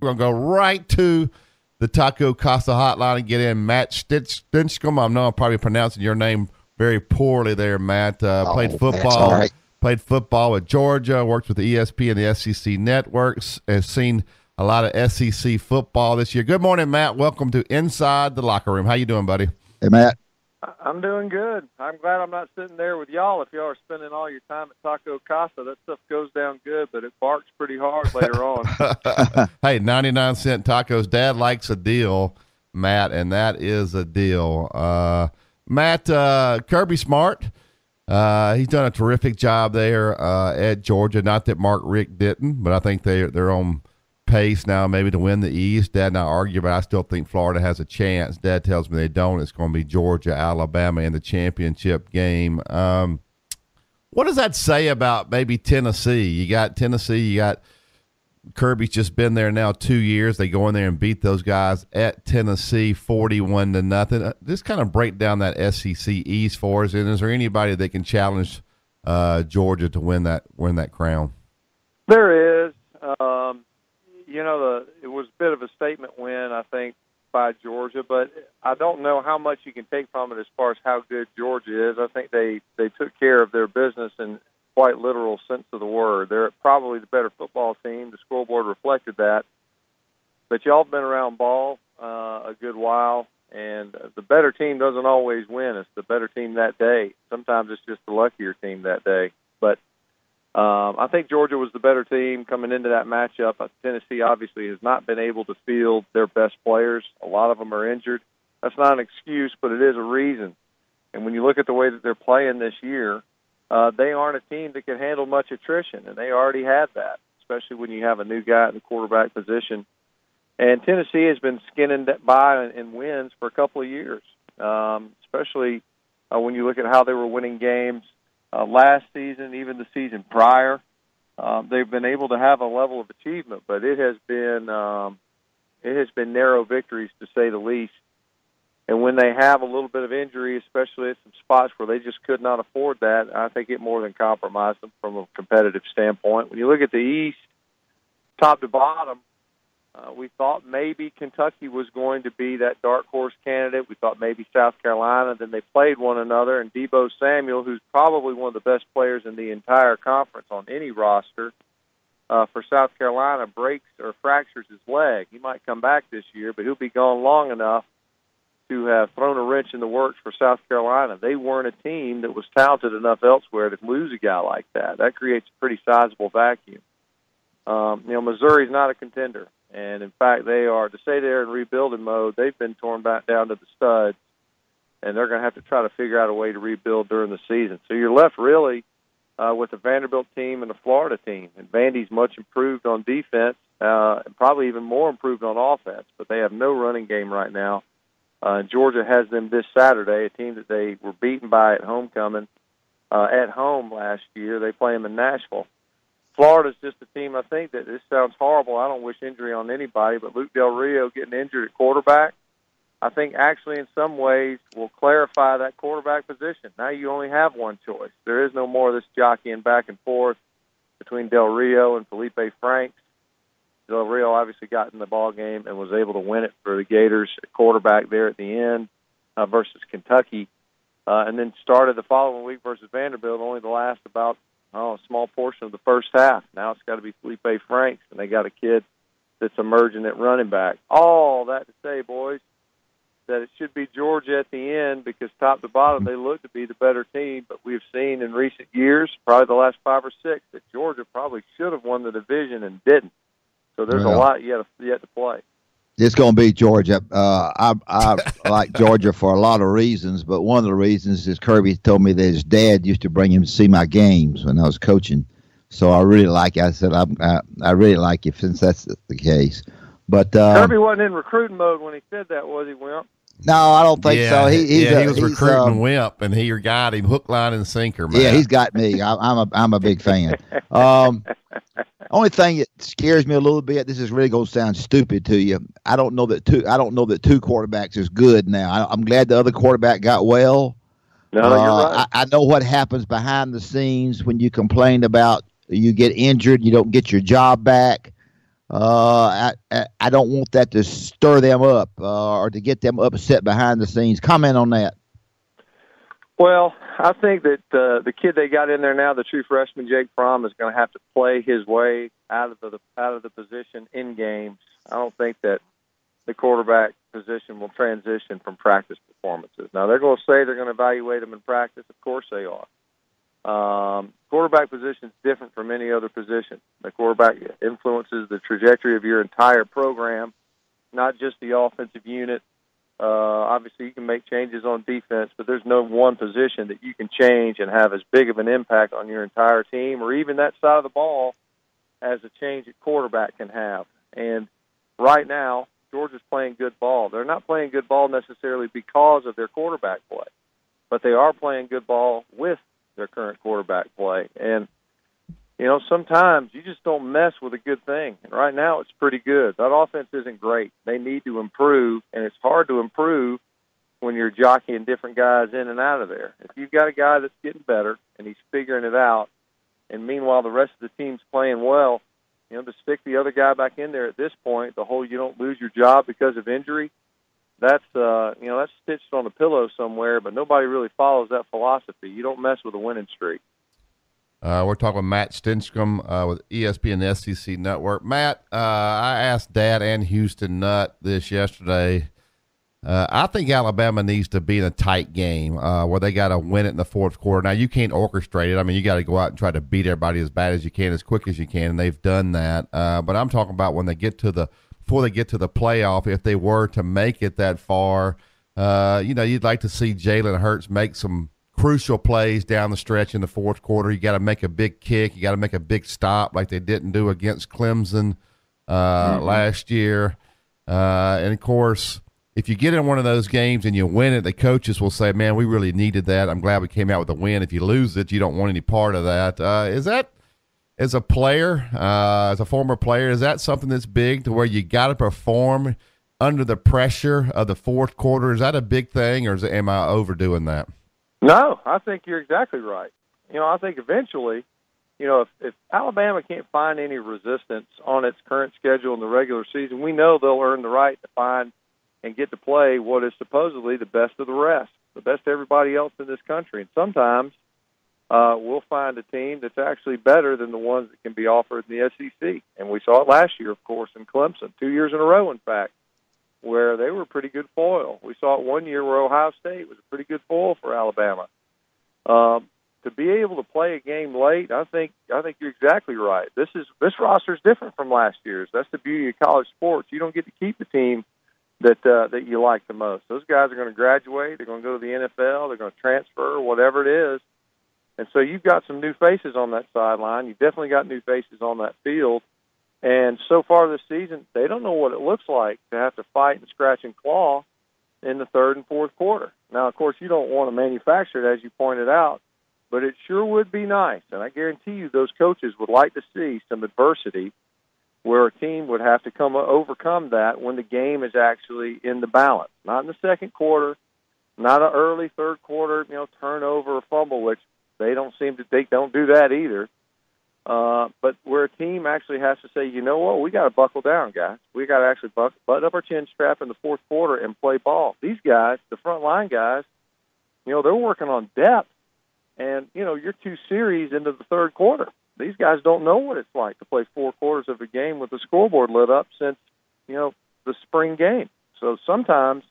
We're going to go right to the Taco Casa hotline and get in Matt Stinchcomb. I know I'm probably pronouncing your name very poorly there, Matt. Played football. Right. Played football with Georgia, worked with the ESP and the SEC networks, has seen a lot of SEC football this year. Good morning, Matt. Welcome to Inside the Locker Room. How you doing, buddy? Hey, Matt. I'm doing good. I'm glad I'm not sitting there with y'all. If y'all are spending all your time at Taco Casa, that stuff goes down good, but it barks pretty hard later on. Hey, 99-cent tacos. Dad likes a deal, Matt, and that is a deal. Matt, Kirby Smart, he's done a terrific job there at Georgia. Not that Mark Richt didn't, but I think they're on pace now maybe to win the East. Dad and I argue, but I still think Florida has a chance. Dad tells me they don't. It's going to be Georgia, Alabama in the championship game. What does that say about maybe Tennessee? You got Tennessee, you got Kirby's just been there now 2 years. They go in there and beat those guys at Tennessee 41-0. Just kind of break down that SEC East for us. And is there anybody that can challenge Georgia to win that crown? There is. It was a bit of a statement win, I think, by Georgia, but I don't know how much you can take from it as far as how good Georgia is. I think they took care of their business in quite literal sense of the word. They're probably the better football team. The scoreboard reflected that. But y'all have been around ball a good while, and the better team doesn't always win. It's the better team that day. Sometimes it's just the luckier team that day. But I think Georgia was the better team coming into that matchup. Tennessee obviously has not been able to field their best players. A lot of them are injured. That's not an excuse, but it is a reason. And when you look at the way that they're playing this year, they aren't a team that can handle much attrition, and they already had that, especially when you have a new guy in the quarterback position. And Tennessee has been skinning by in wins for a couple of years, especially when you look at how they were winning games last season, even the season prior. They've been able to have a level of achievement, but it has been narrow victories, to say the least. And when they have a little bit of injury, especially at some spots where they just could not afford that, I think it more than compromised them from a competitive standpoint. When you look at the East, top to bottom, we thought maybe Kentucky was going to be that dark horse candidate. We thought maybe South Carolina. Then they played one another, and Deebo Samuel, who's probably one of the best players in the entire conference on any roster, for South Carolina, breaks or fractures his leg. He might come back this year, but he'll be gone long enough to have thrown a wrench in the works for South Carolina. They weren't a team that was talented enough elsewhere to lose a guy like that. That creates a pretty sizable vacuum. Missouri's not a contender. And, in fact, they are, to say they're in rebuilding mode, they've been torn back down to the studs, and they're going to have to try to figure out a way to rebuild during the season. So you're left really with the Vanderbilt team and the Florida team. And Vandy's much improved on defense, and probably even more improved on offense, but they have no running game right now. Georgia has them this Saturday, a team that they were beaten by at homecoming at home last year. They play them in Nashville. Florida's just a team, I think, that this sounds horrible. I don't wish injury on anybody, but Luke Del Rio getting injured at quarterback, I think actually in some ways will clarify that quarterback position. Now you only have one choice. There is no more of this jockeying back and forth between Del Rio and Felipe Franks. Del Rio obviously got in the ball game and was able to win it for the Gators at quarterback there at the end versus Kentucky, and then started the following week versus Vanderbilt, only the last about a small portion of the first half. Now it's got to be Felipe Franks, and they got a kid that's emerging at running back. All that to say, boys, that it should be Georgia at the end because top to bottom they look to be the better team, but we've seen in recent years, probably the last 5 or 6, that Georgia probably should have won the division and didn't. So there's a lot yet to play. It's going to be Georgia. I like Georgia for a lot of reasons, but one of the reasons is Kirby told me that his dad used to bring him to see my games when I was coaching. So I really like it. I said, I really like it since that's the case. But Kirby wasn't in recruiting mode when he said that, was he, Wimp? No, I don't think so. He was recruiting Wimp, and he got him hook, line, and sinker, man. Yeah, he's got me. I'm a big fan. Only thing that scares me a little bit. This is really going to sound stupid to you. I don't know that two quarterbacks is good now. I'm glad the other quarterback got well. No, you're right. I know what happens behind the scenes when you complain about you get injured, you don't get your job back. I I don't want that to stir them up or to get them upset behind the scenes. Comment on that. Well, I think that the kid they got in there now, the true freshman Jake Fromm, is going to have to play his way out of the position in games. I don't think that the quarterback position will transition from practice performances. Now, they're going to say they're going to evaluate them in practice. Of course they are. Quarterback position is different from any other position. The quarterback influences the trajectory of your entire program, not just the offensive unit. Obviously, you can make changes on defense, but there's no one position that you can change and have as big of an impact on your entire team or even that side of the ball as a change at quarterback can have. And right now, Georgia's playing good ball. They're not playing good ball necessarily because of their quarterback play, but they are playing good ball with their current quarterback play. And, you know, sometimes you just don't mess with a good thing. And right now it's pretty good. That offense isn't great. They need to improve, and it's hard to improve when you're jockeying different guys in and out of there. If you've got a guy that's getting better and he's figuring it out, and meanwhile the rest of the team's playing well, you know, to stick the other guy back in there at this point, the whole you don't lose your job because of injury, that's that's stitched on a pillow somewhere, but nobody really follows that philosophy. You don't mess with a winning streak. We're talking with Matt Stinchcomb with ESPN SEC Network. Matt, I asked Dad and Houston Nutt this yesterday. I think Alabama needs to be in a tight game where they got to win it in the fourth quarter. Now, you can't orchestrate it. I mean, you got to go out and try to beat everybody as bad as you can, as quick as you can, and they've done that. But I'm talking about when they get to before they get to the playoff, if they were to make it that far, you'd like to see Jalen Hurts make some crucial plays down the stretch in the fourth quarter. You got to make a big kick. You got to make a big stop like they didn't do against Clemson last year. And, of course, if you get in one of those games and you win it, the coaches will say, man, we really needed that. I'm glad we came out with a win. If you lose it, you don't want any part of that. Is that, as a player, as a former player, is that something that's big to where you got to perform under the pressure of the fourth quarter? Is that a big thing, or am I overdoing that? No, I think you're exactly right. You know, I think eventually, you know, if Alabama can't find any resistance on its current schedule in the regular season, we know they'll earn the right to find and get to play what is supposedly the best of the rest, the best of everybody else in this country. And sometimes we'll find a team that's actually better than the ones that can be offered in the SEC. And we saw it last year, of course, in Clemson, 2 years in a row, in fact, where they were a pretty good foil. We saw it 1 year where Ohio State was a pretty good foil for Alabama. To be able to play a game late, I think you're exactly right. This roster is different from last year's. That's the beauty of college sports. You don't get to keep the team that you like the most. Those guys are going to graduate. They're going to go to the NFL. They're going to transfer, whatever it is. And so you've got some new faces on that sideline. You've definitely got new faces on that field. And so far this season, they don't know what it looks like to have to fight and scratch and claw in the third and fourth quarter. Now, of course, you don't want to manufacture it, as you pointed out, but it sure would be nice. And I guarantee you those coaches would like to see some adversity where a team would have to overcome that when the game is actually in the balance. Not in the second quarter, not an early third quarter, turnover or fumble, which they don't do that either. But where a team actually has to say, you know what, we got to buckle down, guys. We got to actually button up our chin strap in the fourth quarter and play ball. These guys, the front line guys, they're working on depth. And, you're 2 series into the third quarter. These guys don't know what it's like to play 4 quarters of a game with the scoreboard lit up since, the spring game. So sometimes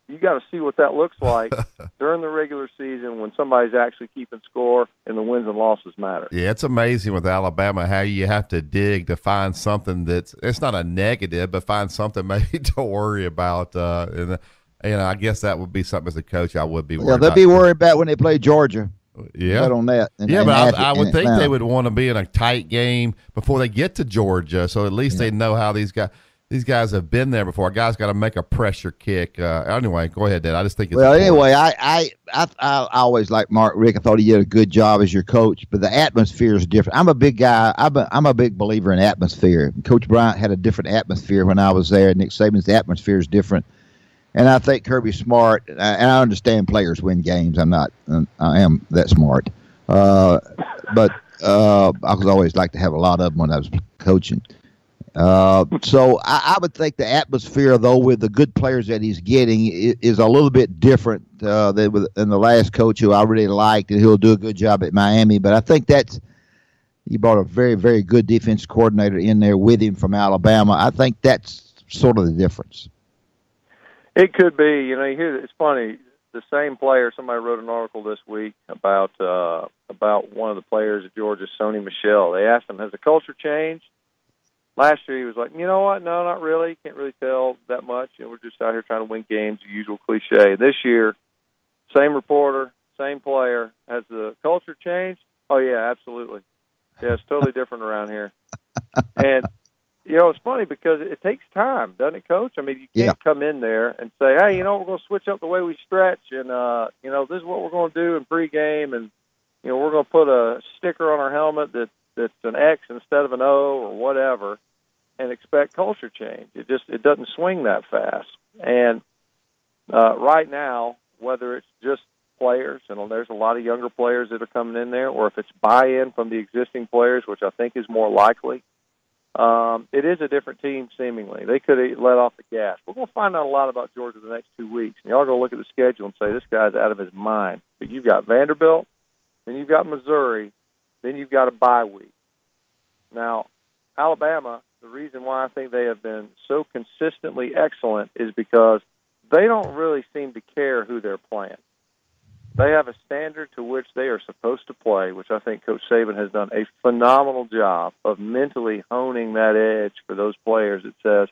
you got to see what that looks like during the regular season when somebody's actually keeping score and the wins and losses matter. Yeah, it's amazing with Alabama how you have to dig to find something it's not a negative, but find something maybe to worry about. I guess that would be something as a coach I would be worried about. Yeah, they'd be worried about when they play Georgia. Yeah, on that. But I would think they would want to be in a tight game before they get to Georgia, so at least they know how these guys have been there before. A guy's got to make a pressure kick. Anyway, go ahead, Dad. I just think it's important. Anyway, I always liked Mark Richt. I thought he did a good job as your coach, but the atmosphere is different. I'm a big guy. I'm a big believer in atmosphere. Coach Bryant had a different atmosphere when I was there. Nick Saban's atmosphere is different. And I think Kirby's smart, and I understand players win games. I am that smart. But I was always like to have a lot of them when I was coaching. So I would think the atmosphere, though, with the good players that he's getting, is a little bit different than the last coach who I really liked, and he'll do a good job at Miami. But I think he brought a very, very good defense coordinator in there with him from Alabama. I think that's sort of the difference. It could be. You hear it's funny. The same player. Somebody wrote an article this week about one of the players at Georgia, Sony Michel. They asked him, "Has the culture changed?" Last year he was like, "You know what? No, not really. Can't really tell that much. We're just out here trying to win games, the usual cliche." This year, same reporter, same player. Has the culture changed? Oh yeah, absolutely. Yeah, it's totally different around here. And it's funny because it takes time, doesn't it, Coach? I mean, you can't come in there and say, "Hey, we're going to switch up the way we stretch, and this is what we're going to do in pregame, and we're going to put a sticker on our helmet that's an X instead of an O or whatever, and expect culture change." It doesn't swing that fast. And right now, whether it's just players, and there's a lot of younger players that are coming in there, or if it's buy-in from the existing players, which I think is more likely, it is a different team, seemingly. They could have let off the gas. We're going to find out a lot about Georgia the next 2 weeks. And y'all are going to look at the schedule and say, this guy's out of his mind. But you've got Vanderbilt, then you've got Missouri, then you've got a bye week. Now, Alabama, the reason why I think they have been so consistently excellent is because they don't really seem to care who they're playing. They have a standard to which they are supposed to play, which I think Coach Saban has done a phenomenal job of mentally honing that edge for those players that says,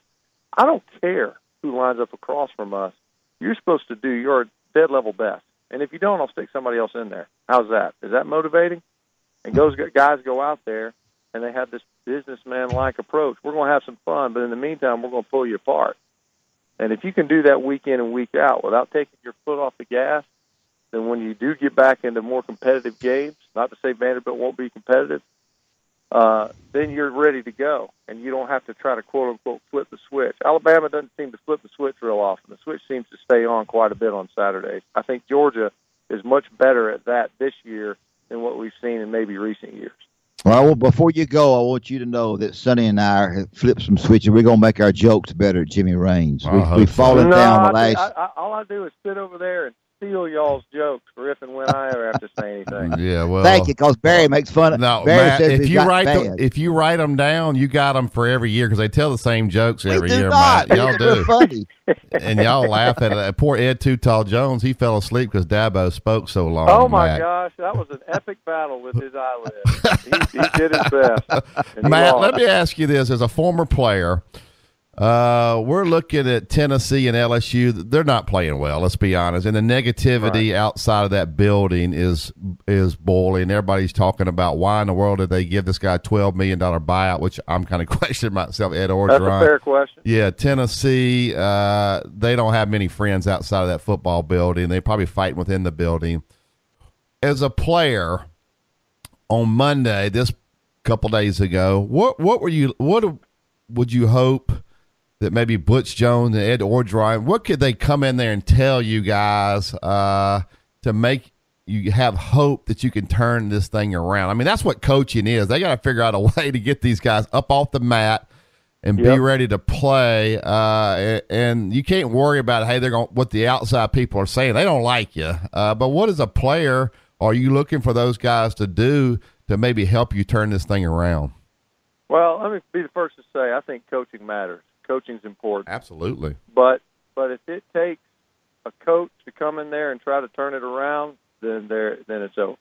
I don't care who lines up across from us. You're supposed to do your dead level best. And if you don't, I'll stick somebody else in there. How's that? Is that motivating? And those guys go out there, and they have this businessman-like approach. We're going to have some fun, but in the meantime, we're going to pull you apart. And if you can do that week in and week out without taking your foot off the gas, then when you do get back into more competitive games, not to say Vanderbilt won't be competitive, then you're ready to go, and you don't have to try to, quote-unquote, flip the switch. Alabama doesn't seem to flip the switch real often. The switch seems to stay on quite a bit on Saturdays. I think Georgia is much better at that this year than what we've seen in maybe recent years. Well, before you go, I want you to know that Sonny and I have flipped some switches. We're going to make our jokes better at Jimmy Raines. We've fallen down the last... all I do is sit over there and steal y'all's jokes for if and when I ever have to say anything. Yeah, well, thank you, because Barry makes fun of. No, Barry Matt, says if you write them down, you got them for every year because they tell the same jokes every year. Not. Matt, y'all do. Funny. And y'all laugh at it. Poor Ed Too Tall Jones. He fell asleep because Dabo spoke so long. Oh my Matt. gosh, that was an epic battle with his eyelids. He did his best. Matt, let me ask you this: as a former player. We're looking at Tennessee and LSU. They're not playing well, let's be honest. And the negativity outside of that building is boiling. Everybody's talking about why in the world did they give this guy a $12 million buyout, which I'm kind of questioning myself, Ed Orgeron. That's a fair question. Yeah, Tennessee, they don't have many friends outside of that football building. They're probably fighting within the building. As a player, on Monday, this couple days ago, what would you hope that maybe Butch Jones and Ed Orgeron, what could they come in there and tell you guys to make you have hope that you can turn this thing around? I mean, that's what coaching is. They got to figure out a way to get these guys up off the mat and be ready to play. And you can't worry about, hey, they're going what the outside people are saying. They don't like you. But what as a player are you looking for those guys to do to maybe help you turn this thing around? Well, let me be the first to say I think coaching matters. Coaching's important. Absolutely. But if it takes a coach to come in there and try to turn it around, then it's over.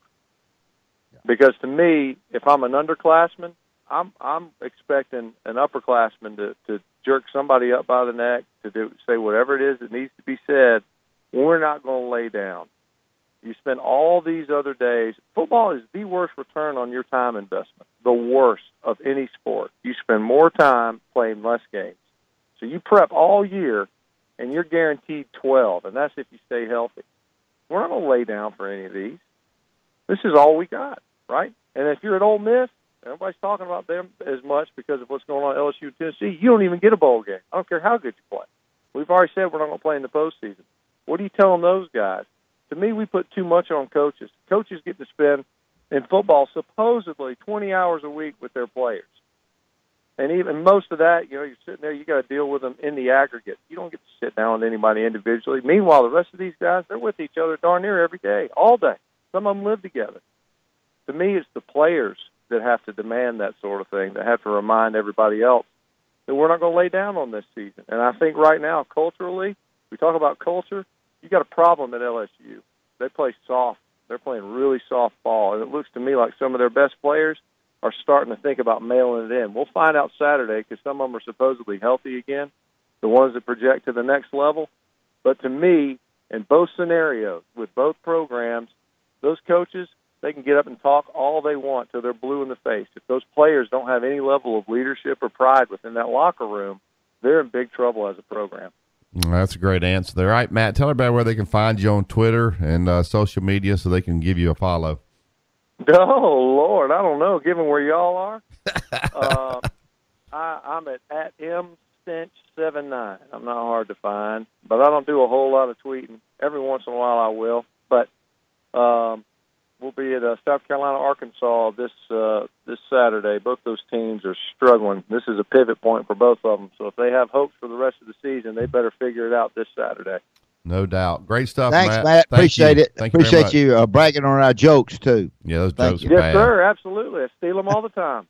Yeah. Because to me, if I'm an underclassman, I'm expecting an upperclassman to jerk somebody up by the neck, to say whatever it is that needs to be said. We're not going to lay down. You spend all these other days. Football is the worst return on your time investment, the worst of any sport. You spend more time playing less games. So you prep all year, and you're guaranteed 12, and that's if you stay healthy. We're not going to lay down for any of these. This is all we got, right? And if you're at Ole Miss, everybody's talking about them as much because of what's going on at LSU and Tennessee. You don't even get a bowl game. I don't care how good you play. We've already said we're not going to play in the postseason. What are you telling those guys? To me, we put too much on coaches. Coaches get to spend, in football, supposedly 20 hours a week with their players. And even most of that, you're sitting there, you got to deal with them in the aggregate. You don't get to sit down with anybody individually. Meanwhile, the rest of these guys, they're with each other darn near every day, all day. Some of them live together. To me, it's the players that have to demand that sort of thing, that have to remind everybody else that we're not going to lay down on this season. And I think right now, culturally, we talk about culture, you got a problem at LSU. They play soft. They're playing really soft ball, and it looks to me like some of their best players are starting to think about mailing it in. We'll find out Saturday because some of them are supposedly healthy again, the ones that project to the next level. But to me, in both scenarios, with both programs, those coaches, they can get up and talk all they want till they're blue in the face. If those players don't have any level of leadership or pride within that locker room, they're in big trouble as a program. That's a great answer there. All right, Matt, tell everybody where they can find you on Twitter and social media so they can give you a follow. Oh, Lord, I don't know, given where y'all are. I'm at mstinch79. I'm not hard to find, but I don't do a whole lot of tweeting. Every once in a while I will. But we'll be at South Carolina, Arkansas this Saturday. Both those teams are struggling. This is a pivot point for both of them. So if they have hopes for the rest of the season, they better figure it out this Saturday. No doubt. Great stuff, Thanks, Matt. Matt. Appreciate it. Thank Appreciate you bragging on our jokes, too. Yeah, those Thank jokes you. are Yes, bad. sir, absolutely. I steal them all the time.